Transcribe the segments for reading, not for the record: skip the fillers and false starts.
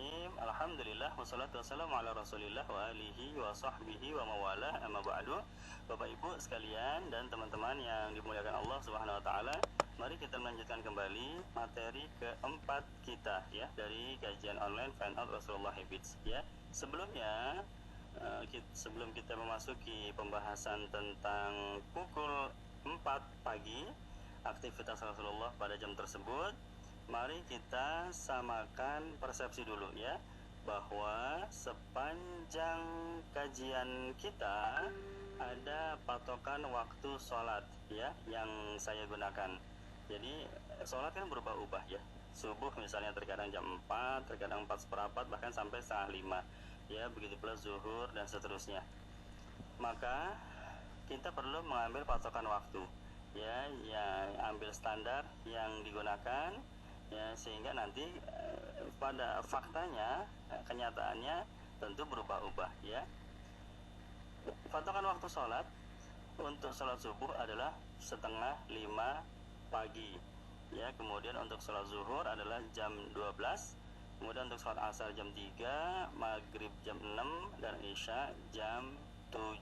Bismillahirrahmanirrahim. Alhamdulillah wassalatu wassalamu ala Rasulillah wa alihi wa sahbihi wa mawalah, amma ba'du. Bapak Ibu sekalian dan teman-teman yang dimuliakan Allah Subhanahu wa taala, mari kita melanjutkan kembali materi keempat kita ya dari kajian online Find Out Rasulullah Habits ya. Sebelumnya sebelum kita memasuki pembahasan tentang pukul 4 pagi aktivitas Rasulullah pada jam tersebut, mari kita samakan persepsi dulu ya, bahwa sepanjang kajian kita ada patokan waktu sholat ya yang saya gunakan. Jadi sholat kan berubah-ubah ya. Subuh misalnya terkadang jam 4, terkadang 4 seperempat, bahkan sampai setengah 5 ya, begitu pula zuhur dan seterusnya. Maka kita perlu mengambil patokan waktu ya, ambil standar yang digunakan ya, sehingga nanti pada faktanya kenyataannya tentu berubah-ubah ya. Patokan waktu sholat untuk sholat subuh adalah setengah 5 pagi ya, kemudian untuk sholat zuhur adalah jam 12, kemudian untuk sholat asar jam 3, maghrib jam 6, dan isya jam 7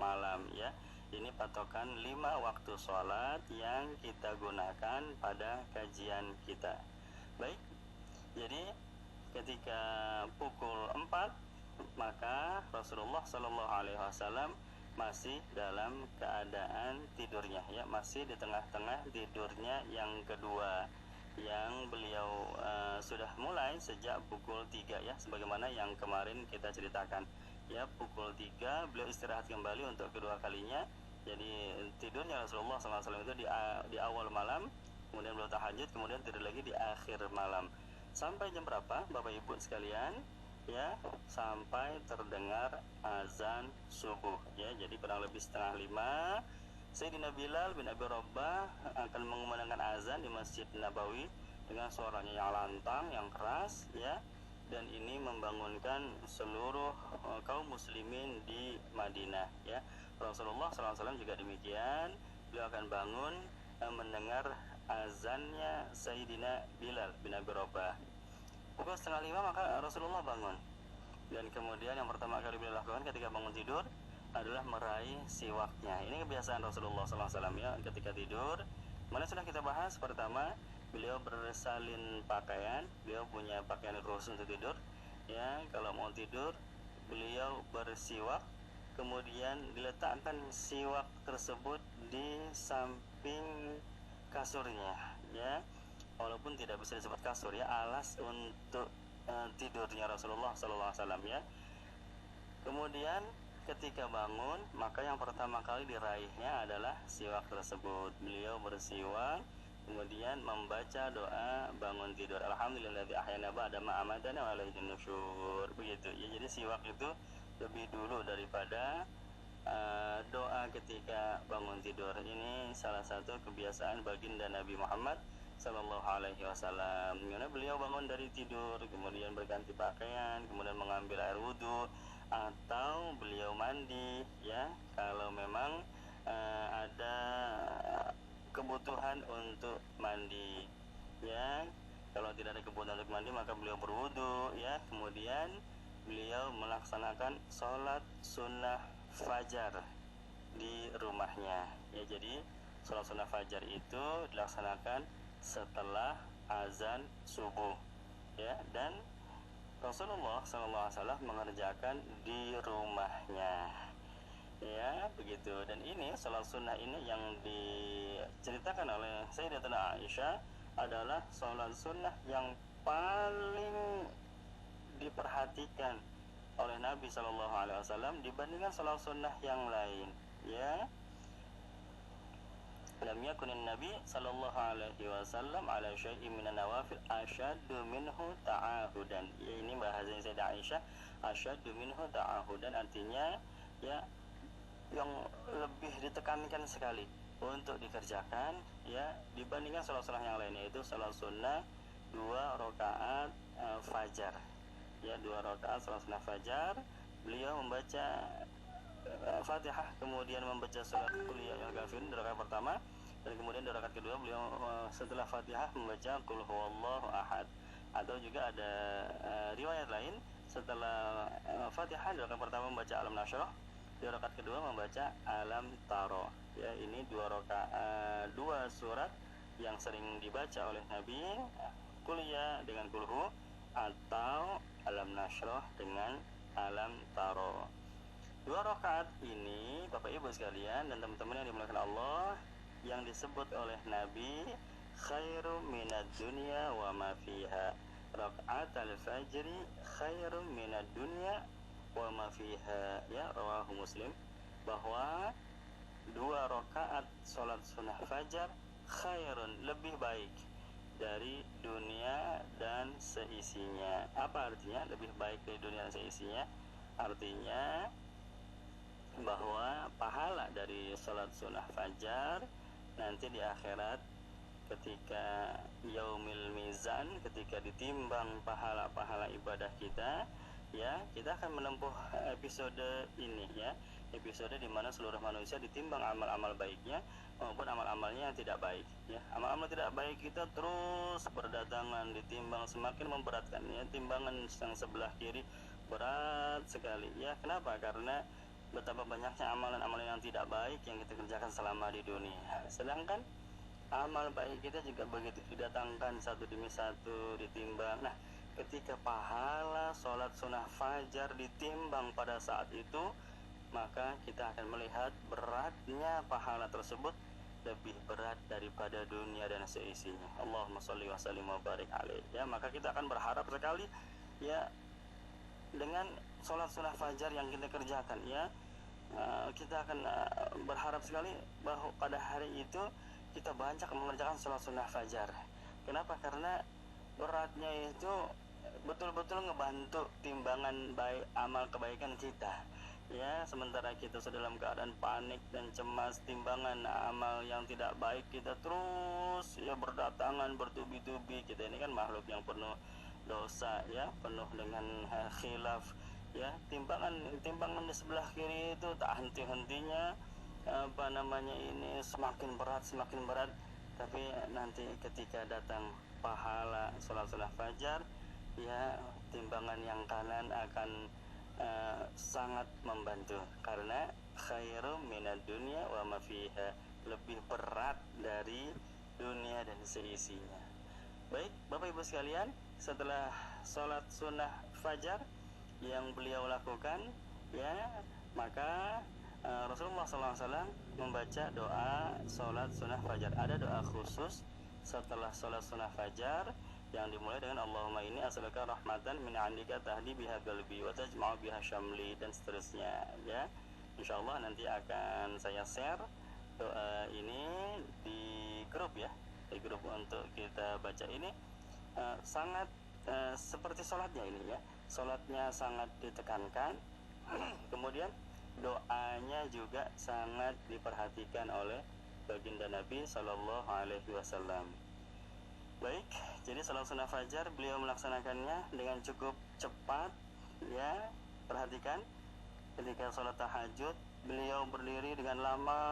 malam ya. Ini patokan 5 waktu sholat yang kita gunakan pada kajian kita. Baik, jadi ketika pukul 4 maka Rasulullah SAW masih dalam keadaan tidurnya ya, masih di tengah-tengah tidurnya yang kedua, yang beliau sudah mulai sejak pukul 3 ya, sebagaimana yang kemarin kita ceritakan ya. Pukul 3 beliau istirahat kembali untuk kedua kalinya. Jadi tidurnya Rasulullah SAW itu di awal malam, kemudian beliau tahajud, kemudian tidur lagi di akhir malam. Sampai jam berapa Bapak Ibu sekalian ya? Sampai terdengar azan subuh ya. Jadi kurang lebih setengah 5 Sayyidina Bilal bin Abi Rabah akan mengumandangkan azan di Masjid Nabawi dengan suaranya yang lantang, yang keras ya, dan ini membangunkan seluruh kaum muslimin di Madinah ya. Rasulullah SAW juga demikian, beliau akan bangun mendengar azannya Sayyidina Bilal bin Abi Rabah. Pukul setengah 5 maka Rasulullah bangun, dan kemudian yang pertama kali beliau lakukan ketika bangun tidur adalah meraih siwaknya. Ini kebiasaan Rasulullah SAW ya ketika tidur. Mana sudah kita bahas, pertama beliau bersalin pakaian, beliau punya pakaian khusus untuk tidur ya. Kalau mau tidur beliau bersiwak, kemudian diletakkan siwak tersebut di samping kasurnya ya, walaupun tidak bisa disebut kasur ya, alas untuk tidurnya Rasulullah SAW ya. Kemudian ketika bangun maka yang pertama kali diraihnya adalah siwak tersebut. Beliau bersiwak, kemudian membaca doa bangun tidur, alhamdulilladzi ahyana ba'da ma amatana wa ilaihi nusyur, begitu ya. Jadi siwak itu lebih dulu daripada doa ketika bangun tidur. Ini salah satu kebiasaan baginda Nabi Muhammad Sallallahu Alaihi Wasallam. Karena beliau bangun dari tidur, kemudian berganti pakaian, kemudian mengambil air wudhu, atau beliau mandi ya, kalau memang ada kebutuhan untuk mandi ya. Kalau tidak ada kebutuhan untuk mandi maka beliau berwudhu ya, kemudian beliau melaksanakan sholat sunnah fajar di rumahnya ya. Jadi sholat sunnah fajar itu dilaksanakan setelah azan subuh ya, dan Rasulullah SAW mengerjakan di rumahnya ya, begitu. Dan ini sholat sunnah ini yang diceritakan oleh Sayyidatuna Aisyah adalah sholat sunnah yang paling diperhatikan oleh Nabi SAW dibandingkan sholat sunnah yang lain ya. Lam yakunin Nabi sallallahu alaihi wasallam ala syai'in minan nawafil asyaddu minhu ta'ahudan ya. Ini bahasanya Sayyidah Aisyah, asyaddu minhu ta'ahudan, artinya ya yang lebih ditekankan sekali untuk dikerjakan ya dibandingkan sholat-sholat yang lain, yaitu sholat sunnah 2 rakaat fajar ya, 2 rakaat sholat sunnah fajar. Beliau membaca Fatihah, kemudian membaca surat Qul ya ayyuhal kafirun di rakaat pertama, dan kemudian di rakaat kedua beliau setelah Fatihah membaca Qul huwallahu ahad Atau juga ada riwayat lain, setelah Fatihah di rakaat pertama membaca Alam Nashrah, di rakaat kedua membaca Alam Taro. Ya, ini dua surat yang sering dibaca oleh Nabi, kuliah dengan kulhu atau Alam Nashrah dengan Alam Taro. Dua rakaat ini Bapak Ibu sekalian dan teman-teman yang dimuliakan Allah, yang disebut oleh Nabi khairu minad dunya wa ma fiha. Rakaat al-fajri khairu minad dunya wa ma fiha, ya, rawahu Muslim, bahwa dua rakaat sholat sunnah fajar khairun, lebih baik dari dunia dan seisinya. Apa artinya lebih baik dari dunia dan seisinya? Artinya bahwa pahala dari sholat sunnah fajar nanti di akhirat, ketika yaumil mizan, ketika ditimbang pahala-pahala ibadah kita, ya, kita akan menempuh episode ini, ya, episode di mana seluruh manusia ditimbang amal-amal baiknya maupun amal-amalnya yang tidak baik, ya. Amal-amal tidak baik kita terus berdatangan, ditimbang, semakin memberatkan, ya, timbangan yang sebelah kiri berat sekali, ya. Kenapa? Karena betapa banyaknya amalan-amalan yang tidak baik yang kita kerjakan selama di dunia. Sedangkan amal baik kita juga begitu didatangkan satu demi satu, ditimbang. Nah, ketika pahala sholat sunnah fajar ditimbang pada saat itu, maka kita akan melihat beratnya pahala tersebut lebih berat daripada dunia dan seisinya. Allahumma sholli wa sallim wa barik alaih. Ya, maka kita akan berharap sekali, ya, dengan sholat sunnah fajar yang kita kerjakan, ya, kita akan berharap sekali bahwa pada hari itu kita banyak mengerjakan sholat sunnah fajar. Kenapa? Karena beratnya itu betul-betul ngebantu timbangan baik amal kebaikan kita, ya. Sementara kita sedang dalam keadaan panik dan cemas, timbangan amal yang tidak baik kita terus, ya, berdatangan bertubi-tubi. Kita ini kan makhluk yang penuh dosa, ya, penuh dengan khilaf, ya. Timbangan di sebelah kiri itu tak henti-hentinya, ini semakin berat. Tapi nanti ketika datang pahala sholat sunnah fajar, ya, timbangan yang kanan akan sangat membantu, karena khairu minad dunya wa ma fiha, lebih berat dari dunia dan seisinya. Baik, Bapak Ibu sekalian, setelah sholat sunnah fajar yang beliau lakukan, ya, maka Rasulullah SAW membaca doa sholat sunnah fajar. Ada doa khusus setelah sholat sunnah fajar yang dimulai dengan Allahumma inni as'aluka rahmatan min 'indika tahdi biha qalbi wa tajma'u biha syamli, dan seterusnya, ya. Insyaallah nanti akan saya share doa ini di grup, ya, di grup untuk kita baca ini. Sangat seperti sholatnya ini, ya, sholatnya sangat ditekankan, kemudian doanya juga sangat diperhatikan oleh baginda Nabi Shallallahu Alaihi Wasallam. Baik, jadi sholat sunnah fajar beliau melaksanakannya dengan cukup cepat, ya. Perhatikan, ketika sholat tahajud beliau berdiri dengan lama,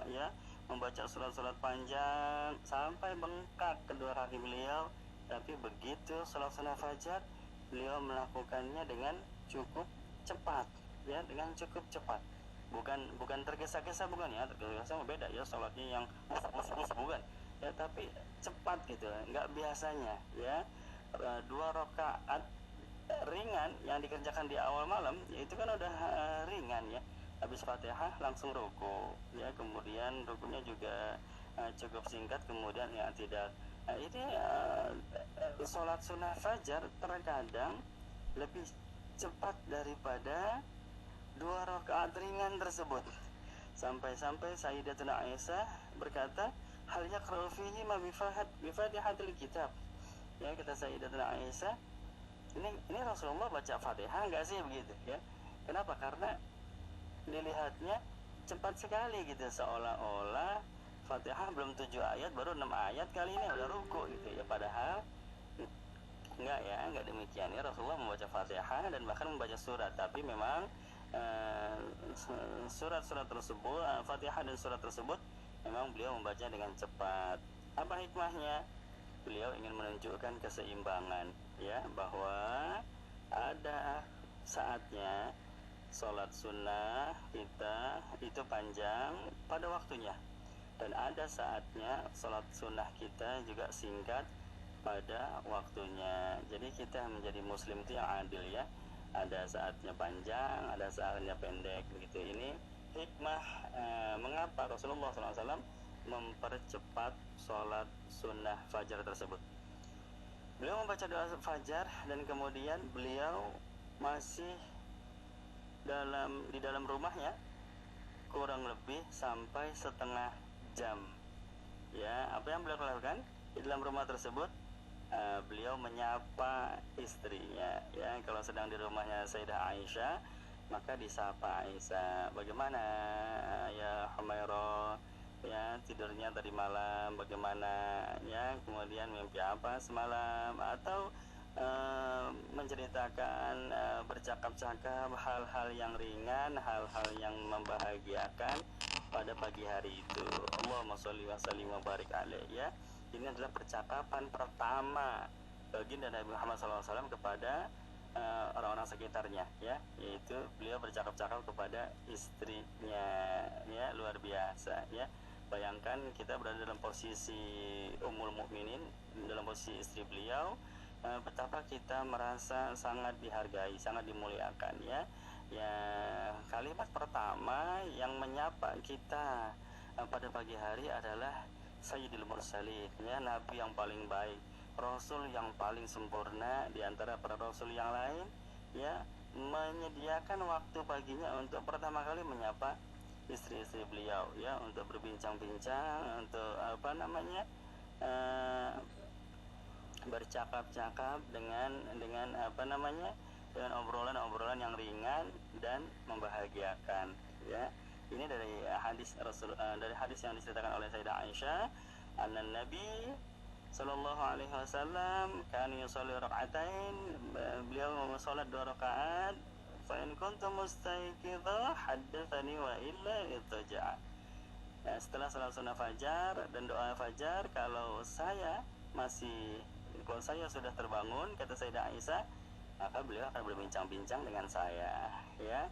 ya, membaca surat-surat panjang sampai bengkak kedua kaki beliau. Tapi begitu sholat sunnah fajar beliau melakukannya dengan cukup cepat, ya, dengan cukup cepat. Bukan tergesa-gesa, bukan, ya. Tergesa-gesa beda, ya, sholatnya yang bukan, ya, tapi cepat gitu, nggak biasanya, ya. Dua rakaat ringan yang dikerjakan di awal malam, ya, itu kan udah ringan, ya. Habis Fatihah langsung ruku, ya, kemudian rukunya juga cukup singkat, kemudian ya tidak. Ini sholat sunnah fajar terkadang lebih cepat daripada dua rakaat ringan tersebut. Sampai-sampai Sayyidatuna Aisyah berkata, hal yaqra'u fihi ma bifatihatil kitab. Ya, kata Sayyidatuna Aisyah, ini Rasulullah baca Fatihah enggak sih, begitu, ya. Kenapa? Karena dilihatnya cepat sekali gitu, seolah-olah Fatihah belum 7 ayat, baru 6 ayat kali ini udah ruku gitu, ya. Padahal enggak, ya, enggak demikian, ya. Rasulullah membaca Fatihah dan bahkan membaca surat, tapi memang surat-surat tersebut, Fatihah dan surat tersebut memang beliau membaca dengan cepat. Apa hikmahnya? Beliau ingin menunjukkan keseimbangan ya, bahwa ada saatnya sholat sunnah kita itu panjang pada waktunya, dan ada saatnya sholat sunnah kita juga singkat pada waktunya. Jadi kita menjadi muslim itu yang adil ya, ada saatnya panjang, ada saatnya pendek begitu. Ini hikmah mengapa Rasulullah SAW mempercepat sholat sunnah fajar tersebut. Beliau membaca doa fajar dan kemudian beliau masih di dalam rumahnya kurang lebih sampai setengah jam. Ya, apa yang beliau lakukan di dalam rumah tersebut? Beliau menyapa istrinya. Ya, kalau sedang di rumahnya Sayyidah Aisyah, maka disapa Aisyah. Bagaimana ya Humairah? Ya, tidurnya tadi malam bagaimana? Ya, kemudian mimpi apa semalam? Atau menceritakan, bercakap-cakap hal-hal yang ringan, hal-hal yang membahagiakan pada pagi hari itu. Allahumma sholli wa sallim wa barik alaih. Ya, ini adalah percakapan pertama baginda Nabi Muhammad SAW kepada orang-orang sekitarnya, ya, yaitu beliau bercakap-cakap kepada istrinya. Ya, luar biasa ya. Bayangkan kita berada dalam posisi Ummul Mukminin, dalam posisi istri beliau, betapa kita merasa sangat dihargai, sangat dimuliakan ya. Ya, kalimat pertama yang menyapa kita pada pagi hari adalah Sayyidil Mursalin, ya, Nabi yang paling baik, Rasul yang paling sempurna di antara para Rasul yang lain, ya, menyediakan waktu paginya untuk pertama kali menyapa istri-istri beliau, ya, untuk berbincang-bincang, untuk bercakap-cakap dengan dengan obrolan-obrolan yang ringan dan membahagiakan, ya. Ini dari hadis dari hadis yang diceritakan oleh Sayyidah Aisyah, anna Nabi sallallahu alaihi wasallam kan yusalli raka'atain, beliau salat 2 rakaat, fa in kuntum mustayqidha haddatsani wa illa ittaja'a. Setelah salat sunnah fajar dan doa fajar, kalau saya sudah terbangun, kata Sayyidah Aisyah, maka beliau akan berbincang-bincang dengan saya, ya.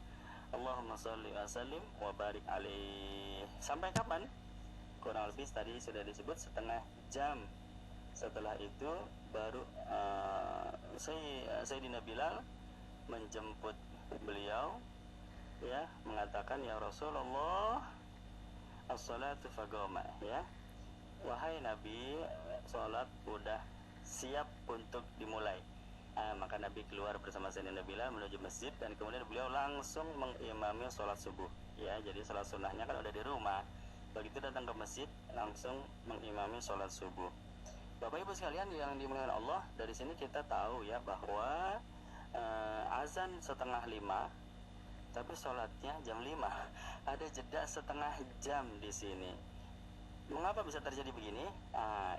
Allahumma sholli wa sallim wa barik alaih. Sampai kapan? Kurang lebih tadi sudah disebut setengah jam. Setelah itu baru Sayyidina Bilal menjemput beliau, ya, mengatakan, ya Rasulullah, as-salatu faqama, ya, wahai Nabi, sholat udah siap untuk dimulai. Maka Nabi keluar bersama Sayyidina Bilal menuju masjid, dan kemudian beliau langsung mengimami sholat subuh, ya. Jadi sholat sunnahnya kan udah di rumah, begitu datang ke masjid langsung mengimami sholat subuh. Bapak Ibu sekalian yang dimuliakan Allah, dari sini kita tahu ya bahwa azan 4:30, tapi sholatnya jam 5. Ada jeda setengah jam di sini. Mengapa bisa terjadi begini?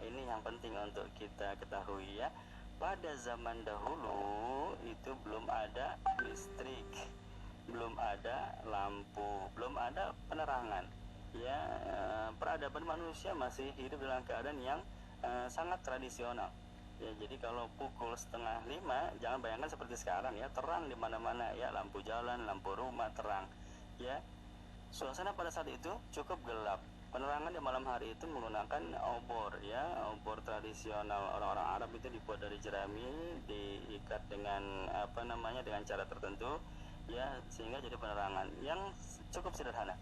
Ini yang penting untuk kita ketahui ya. Pada zaman dahulu itu belum ada listrik, belum ada lampu, belum ada penerangan. Ya, peradaban manusia masih hidup dalam keadaan yang sangat tradisional. Ya, jadi kalau pukul 4:30, jangan bayangkan seperti sekarang ya, terang di mana-mana ya, lampu jalan, lampu rumah terang. Ya, suasana pada saat itu cukup gelap. Penerangan di malam hari itu menggunakan obor, ya, obor tradisional orang-orang Arab itu dibuat dari jerami, diikat dengan dengan cara tertentu, ya, sehingga jadi penerangan yang cukup sederhana.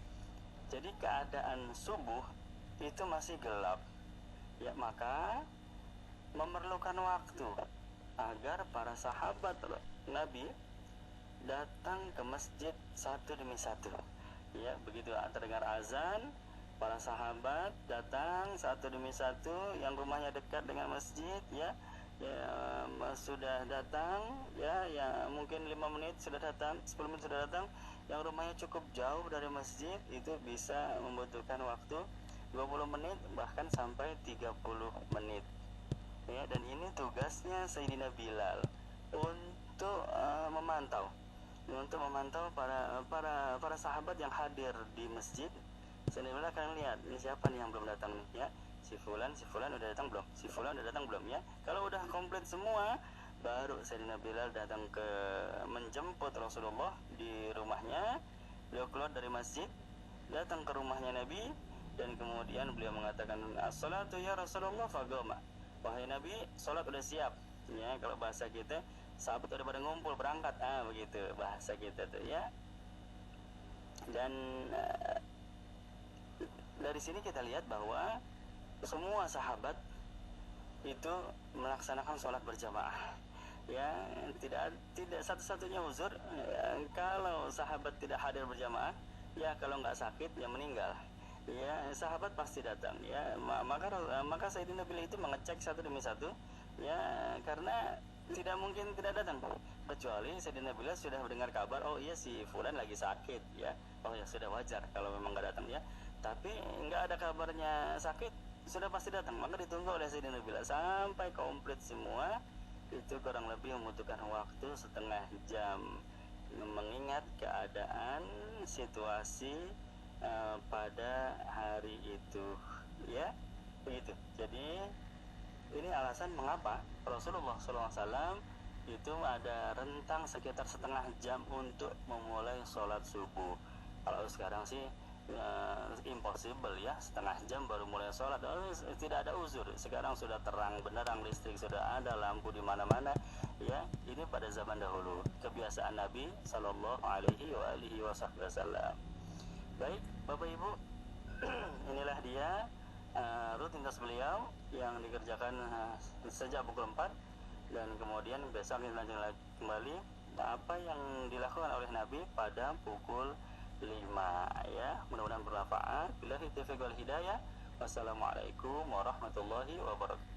Jadi keadaan subuh itu masih gelap, ya, maka memerlukan waktu agar para sahabat Nabi datang ke masjid satu demi satu. Ya, begitu terdengar azan, para sahabat datang satu demi satu, yang rumahnya dekat dengan masjid, ya, sudah datang, ya, mungkin 5 menit sudah datang, 10 menit sudah datang. Yang rumahnya cukup jauh dari masjid itu bisa membutuhkan waktu 20 menit bahkan sampai 30 menit. Ya, dan ini tugasnya Sayyidina Bilal untuk memantau para sahabat yang hadir di masjid. Sebenarnya kalian lihat, ini siapa nih yang belum datang nih, ya, si fulan udah datang belum, si fulan udah datang belum, ya. Kalau udah komplit semua, baru Sayyidina Bilal datang ke menjemput Rasulullah di rumahnya. Beliau keluar dari masjid, datang ke rumahnya Nabi, dan kemudian beliau mengatakan, as-salatu ya Rasulullah fagoma, wahai Nabi, salat udah siap. Ya, kalau bahasa kita, sahabat udah pada ngumpul berangkat, begitu bahasa kita tuh ya. Dan dari sini kita lihat bahwa semua sahabat itu melaksanakan sholat berjamaah. Ya, tidak satu-satunya uzur ya, kalau sahabat tidak hadir berjamaah, ya kalau nggak sakit ya meninggal, ya sahabat pasti datang. Ya maka Sayyidina Bilal itu mengecek satu demi satu, ya karena tidak mungkin tidak datang, kecuali Sayyidina Bilal sudah mendengar kabar, oh iya si fulan lagi sakit, ya oh ya sudah wajar kalau memang nggak datang, ya. Tapi nggak ada kabarnya sakit, sudah pasti datang. Maka ditunggu oleh Sayyidina Bilal sampai komplit semua. Itu kurang lebih membutuhkan waktu setengah jam, mengingat keadaan situasi pada hari itu, ya begitu. Jadi ini alasan mengapa Rasulullah SAW itu ada rentang sekitar setengah jam untuk memulai sholat subuh. Kalau sekarang sih impossible, ya setengah jam baru mulai sholat. Tidak ada uzur, sekarang sudah terang benderang, listrik sudah ada, lampu di mana-mana, ya. Ini pada zaman dahulu kebiasaan Nabi Sallallahu Alaihi Wasallam. Baik Bapak Ibu, inilah dia rutinitas beliau yang dikerjakan sejak pukul 4, dan kemudian besok kita lanjut kembali apa yang dilakukan oleh Nabi pada pukul 5, ya. Mudah-mudahan bermanfaat. Billahi taufiq wal hidayah. Wassalamualaikum warahmatullahi wabarakatuh.